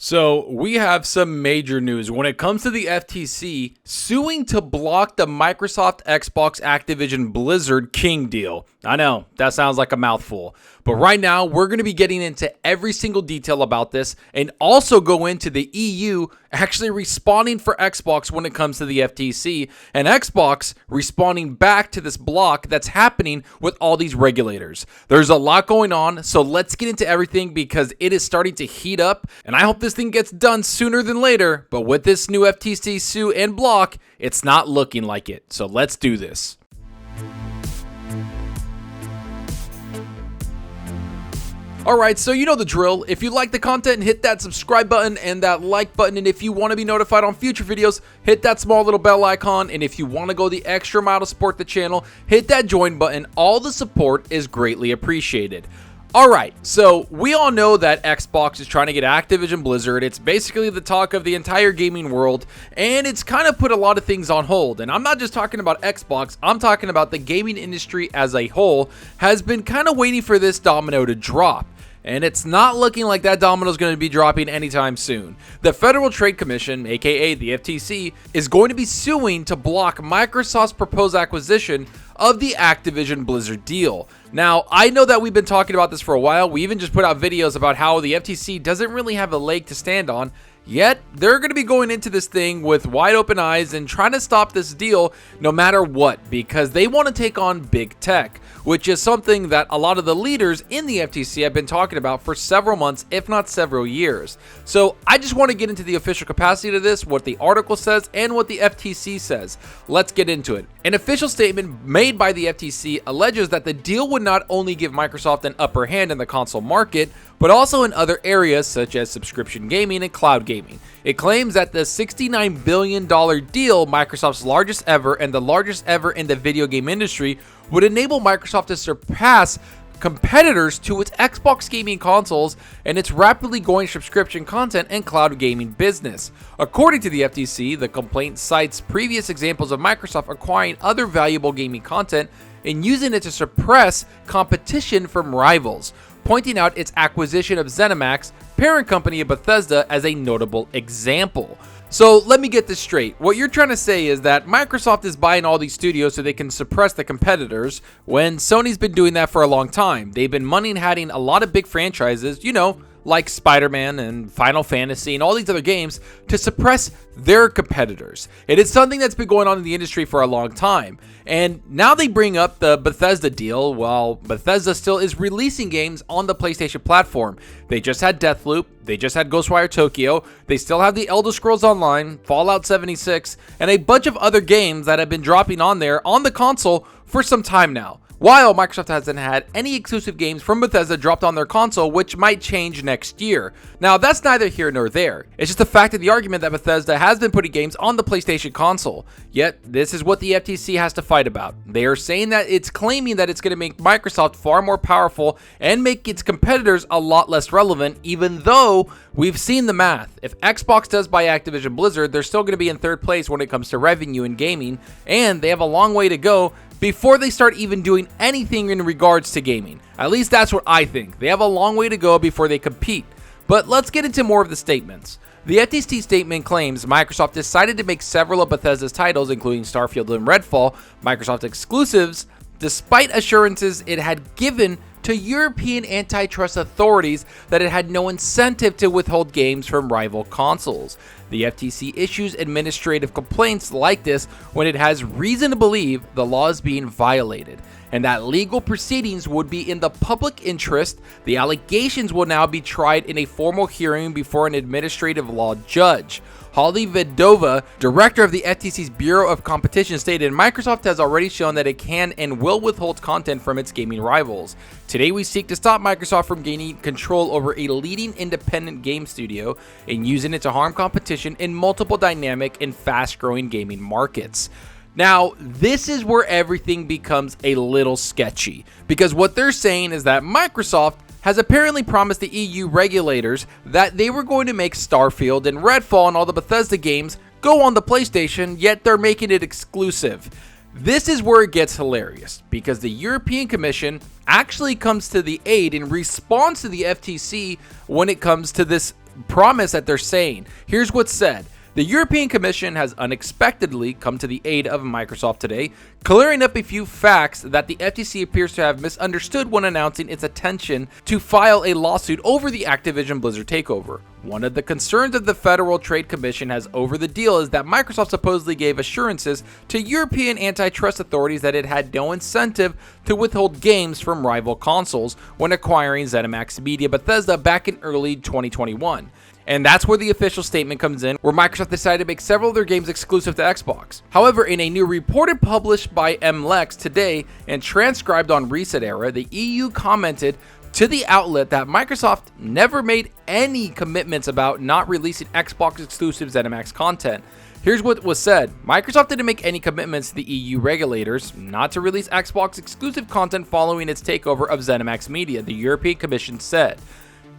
So we have some major news when it comes to the FTC suing to block the Microsoft Xbox Activision Blizzard King deal. I know, that sounds like a mouthful. But right now, we're going to be getting into every single detail about this and also go into the EU actually responding for Xbox when it comes to the FTC and Xbox responding back to this block that's happening with all these regulators. There's a lot going on, so let's get into everything because it is starting to heat up and I hope this thing gets done sooner than later. But with this new FTC sue and block, it's not looking like it. So let's do this. Alright, so you know the drill. If you like the content, hit that subscribe button and that like button. And if you want to be notified on future videos, hit that small little bell icon. And if you want to go the extra mile to support the channel, hit that join button. All the support is greatly appreciated. Alright, so we all know that Xbox is trying to get Activision Blizzard. It's basically the talk of the entire gaming world, and it's kind of put a lot of things on hold. And I'm not just talking about Xbox, I'm talking about the gaming industry as a whole has been kind of waiting for this domino to drop. And it's not looking like that domino is going to be dropping anytime soon. The Federal Trade Commission, aka the FTC, is going to be suing to block Microsoft's proposed acquisition of the Activision Blizzard deal. Now, I know that we've been talking about this for a while. We even just put out videos about how the FTC doesn't really have a leg to stand on. Yet, they're going to be going into this thing with wide open eyes and trying to stop this deal no matter what, because they want to take on big tech, which is something that a lot of the leaders in the FTC have been talking about for several months, if not several years. So I just want to get into the official capacity of this, what the article says, and what the FTC says. Let's get into it. An official statement made by the FTC alleges that the deal would not only give Microsoft an upper hand in the console market, but also in other areas such as subscription gaming and cloud gaming. It claims that the $69 billion deal, Microsoft's largest ever and the largest ever in the video game industry, would enable Microsoft to surpass competitors to its Xbox gaming consoles and its rapidly growing subscription content and cloud gaming business. According to the FTC, the complaint cites previous examples of Microsoft acquiring other valuable gaming content and using it to suppress competition from rivals, pointing out its acquisition of ZeniMax, parent company of Bethesda, as a notable example. So let me get this straight. What you're trying to say is that Microsoft is buying all these studios so they can suppress the competitors when Sony's been doing that for a long time. They've been money and having a lot of big franchises, you know, like Spider-Man and Final Fantasy and all these other games to suppress their competitors. It is something that's been going on in the industry for a long time. And now they bring up the Bethesda deal while Bethesda still is releasing games on the PlayStation platform. They just had Deathloop, they just had Ghostwire Tokyo, they still have the Elder Scrolls Online, Fallout 76, and a bunch of other games that have been dropping on there on the console for some time now. While Microsoft hasn't had any exclusive games from Bethesda dropped on their console, which might change next year. Now, that's neither here nor there. It's just the fact of the argument that Bethesda has been putting games on the PlayStation console. Yet, this is what the FTC has to fight about. They are saying that it's claiming that it's going to make Microsoft far more powerful and make its competitors a lot less relevant, even though we've seen the math. If Xbox does buy Activision Blizzard, they're still going to be in third place when it comes to revenue in gaming, and they have a long way to go before they start even doing anything in regards to gaming. At least that's what I think. They have a long way to go before they compete. But let's get into more of the statements. The FTC statement claims Microsoft decided to make several of Bethesda's titles, including Starfield and Redfall, Microsoft exclusives, despite assurances it had given to European antitrust authorities that it had no incentive to withhold games from rival consoles. The FTC issues administrative complaints like this when it has reason to believe the law is being violated, and that legal proceedings would be in the public interest. The allegations will now be tried in a formal hearing before an administrative law judge. Holly Vedova, director of the FTC's Bureau of Competition, stated Microsoft has already shown that it can and will withhold content from its gaming rivals. Today we seek to stop Microsoft from gaining control over a leading independent game studio and using it to harm competition in multiple dynamic and fast-growing gaming markets. Now, this is where everything becomes a little sketchy, because what they're saying is that Microsoft has apparently promised the EU regulators that they were going to make Starfield and Redfall and all the Bethesda games go on the PlayStation, yet they're making it exclusive. This is where it gets hilarious, because the European Commission actually comes to the aid in response to the FTC when it comes to this promise that they're saying. Here's what's said. The European Commission has unexpectedly come to the aid of Microsoft today, clearing up a few facts that the FTC appears to have misunderstood when announcing its intention to file a lawsuit over the Activision Blizzard takeover. One of the concerns of the Federal Trade Commission has over the deal is that Microsoft supposedly gave assurances to European antitrust authorities that it had no incentive to withhold games from rival consoles when acquiring ZeniMax Media Bethesda back in early 2021. And that's where the official statement comes in, where Microsoft decided to make several of their games exclusive to Xbox. However, in a new report published by MLex today and transcribed on Reset Era, the EU commented to the outlet that Microsoft never made any commitments about not releasing Xbox exclusive ZeniMax content. Here's what was said. Microsoft didn't make any commitments to the EU regulators not to release Xbox exclusive content following its takeover of ZeniMax Media, the European Commission said.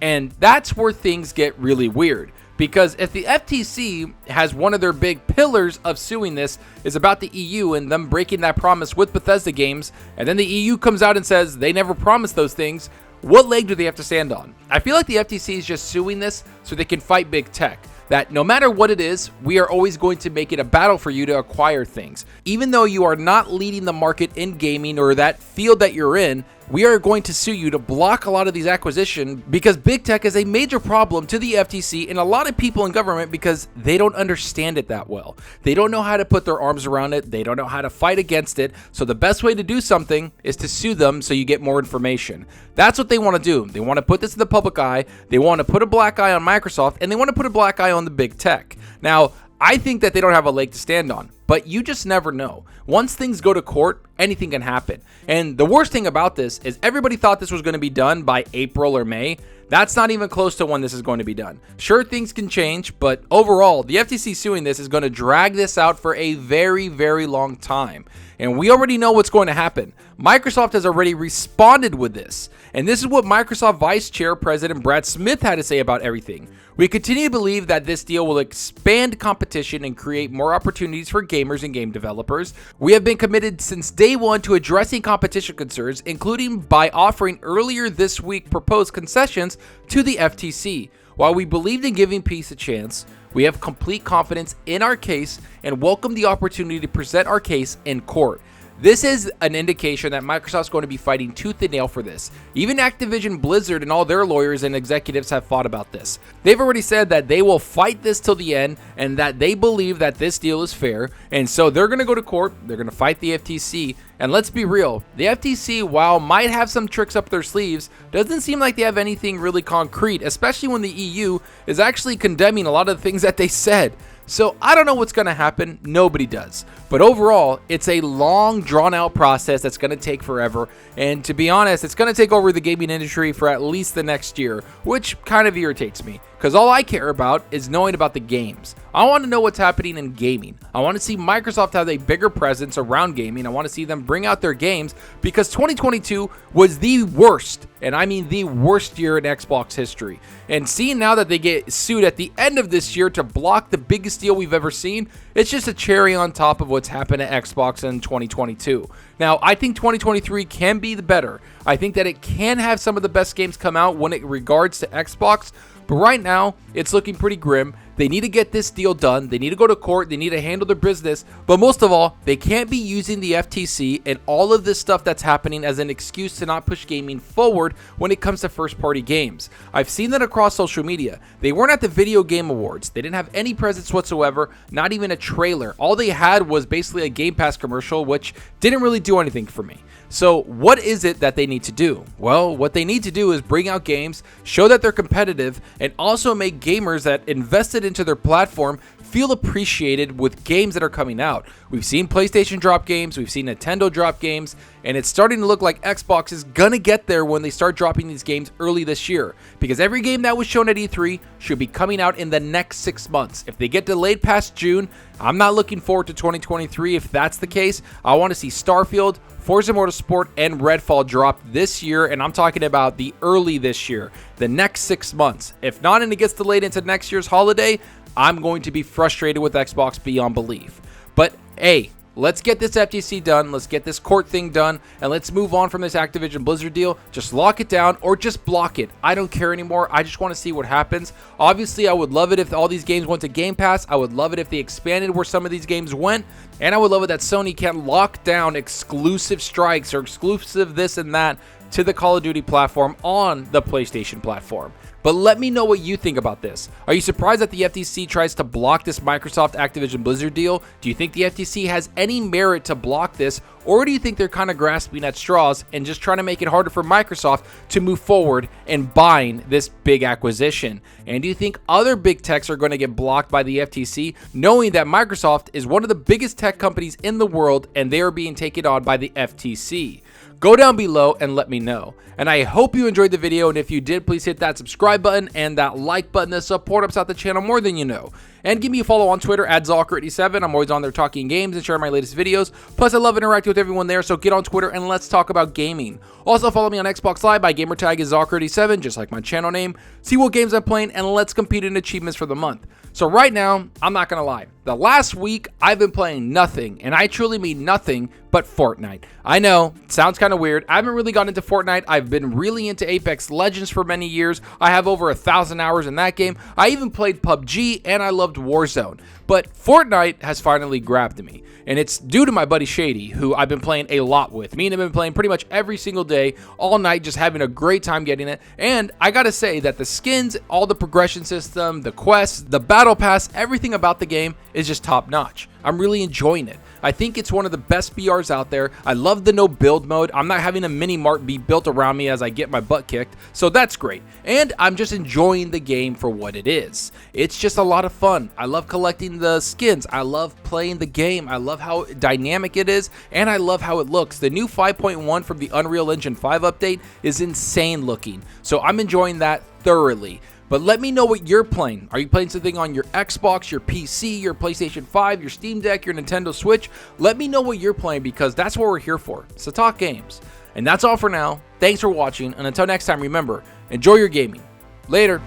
And that's where things get really weird, because if the FTC has one of their big pillars of suing this is about the EU and them breaking that promise with Bethesda games, and then the EU comes out and says they never promised those things, what leg do they have to stand on? I feel like the FTC is just suing this so they can fight big tech. That no matter what it is, we are always going to make it a battle for you to acquire things. Even though you are not leading the market in gaming or that field that you're in, we are going to sue you to block a lot of these acquisitions because big tech is a major problem to the FTC and a lot of people in government because they don't understand it that well. They don't know how to put their arms around it. They don't know how to fight against it. So the best way to do something is to sue them so you get more information. That's what they want to do. They want to put this in the public eye. They want to put a black eye on Microsoft, and they want to put a black eye on the big tech. Now, I think that they don't have a leg to stand on, but you just never know. Once things go to court, anything can happen. And the worst thing about this is everybody thought this was going to be done by April or May. That's not even close to when this is going to be done. Sure, things can change, but overall, the FTC suing this is going to drag this out for a very, very long time. And we already know what's going to happen. Microsoft has already responded with this. And this is what Microsoft Vice Chair President Brad Smith had to say about everything. We continue to believe that this deal will expand competition and create more opportunities for gamers and game developers. We have been committed since day one to addressing competition concerns, including by offering earlier this week proposed concessions to the FTC. While we believed in giving peace a chance, we have complete confidence in our case and welcome the opportunity to present our case in court. This is an indication that Microsoft's going to be fighting tooth and nail for this. Even Activision Blizzard and all their lawyers and executives have fought about this. They've already said that they will fight this till the end and that they believe that this deal is fair. And so they're going to go to court. They're going to fight the FTC. And let's be real, the FTC, while might have some tricks up their sleeves, doesn't seem like they have anything really concrete, especially when the EU is actually condemning a lot of the things that they said. So I don't know what's going to happen. Nobody does. But overall, it's a long, drawn-out process that's going to take forever. And to be honest, it's going to take over the gaming industry for at least the next year, which kind of irritates me. Because all I care about is knowing about the games. I want to know what's happening in gaming. I want to see Microsoft have a bigger presence around gaming. I want to see them bring out their games because 2022 was the worst, and I mean the worst year in Xbox history. And seeing now that they get sued at the end of this year to block the biggest deal we've ever seen, it's just a cherry on top of what's happened at Xbox in 2022. Now, I think 2023 can be the better. I think that it can have some of the best games come out when it regards to Xbox. But right now, it's looking pretty grim. They need to get this deal done. They need to go to court. They need to handle their business. But most of all, they can't be using the FTC and all of this stuff that's happening as an excuse to not push gaming forward when it comes to first-party games. I've seen that across social media. They weren't at the Video Game Awards. They didn't have any presence whatsoever, not even a trailer. All they had was basically a Game Pass commercial, which didn't really do anything for me. So what is it that they need to do? Well, what they need to do is bring out games, show that they're competitive, and also make gamers that invested into their platform feel appreciated with games that are coming out. We've seen PlayStation drop games, we've seen Nintendo drop games, and it's starting to look like Xbox is gonna get there when they start dropping these games early this year. Because every game that was shown at E3 should be coming out in the next 6 months. If they get delayed past June, I'm not looking forward to 2023 if that's the case. I want to see Starfield, Forza Motorsport, and Redfall drop this year, and I'm talking about the early this year, the next 6 months. If not, and it gets delayed into next year's holiday, I'm going to be frustrated with Xbox beyond belief. But hey, let's get this FTC done, let's get this court thing done, and let's move on from this Activision Blizzard deal. Just lock it down or just block it. I don't care anymore. I just want to see what happens. Obviously, I would love it if all these games went to Game Pass. I would love it if they expanded where some of these games went, and I would love it that Sony can lock down exclusive strikes or exclusive this and that to the Call of Duty platform on the PlayStation platform. But let me know what you think about this. Are you surprised that the FTC tries to block this Microsoft Activision Blizzard deal? Do you think the FTC has any merit to block this, or do you think they're kind of grasping at straws and just trying to make it harder for Microsoft to move forward in buying this big acquisition? And do you think other big techs are going to get blocked by the FTC, knowing that Microsoft is one of the biggest tech companies in the world and they are being taken on by the FTC? Go down below and let me know. And I hope you enjoyed the video, and if you did, please hit that subscribe button and that like button to support us out the channel more than you know. And give me a follow on Twitter at Zalker87. I'm always on there talking games and sharing my latest videos. Plus, I love interacting with everyone there, so get on Twitter and let's talk about gaming. Also, follow me on Xbox Live. My gamertag is Zalker87, just like my channel name. See what games I'm playing, and let's compete in achievements for the month. So right now, I'm not going to lie. The last week, I've been playing nothing, and I truly mean nothing but Fortnite. I know, it sounds kind of weird. I haven't really gotten into Fortnite. I've been really into Apex Legends for many years. I have over 1,000 hours in that game. I even played PUBG, and I loved Warzone. But Fortnite has finally grabbed me, and it's due to my buddy Shady, who I've been playing a lot with. Me and him have been playing pretty much every single day, all night, just having a great time getting it. And I gotta say that the skins, all the progression system, the quests, the battle pass, everything about the game is just top notch. I'm really enjoying it. I think it's one of the best BRs out there. I love the no build mode. I'm not having a mini mart be built around me as I get my butt kicked, so that's great. And I'm just enjoying the game for what it is. It's just a lot of fun. I love collecting the skins. I love playing the game. I love how dynamic it is, and I love how it looks. The new 5.1 from the Unreal Engine 5 update is insane looking, so I'm enjoying that thoroughly. But let me know what you're playing. Are you playing something on your Xbox, your PC, your PlayStation 5, your Steam Deck, your Nintendo Switch? Let me know what you're playing, because that's what we're here for. So talk games. And that's all for now. Thanks for watching, and until next time, remember, enjoy your gaming. Later.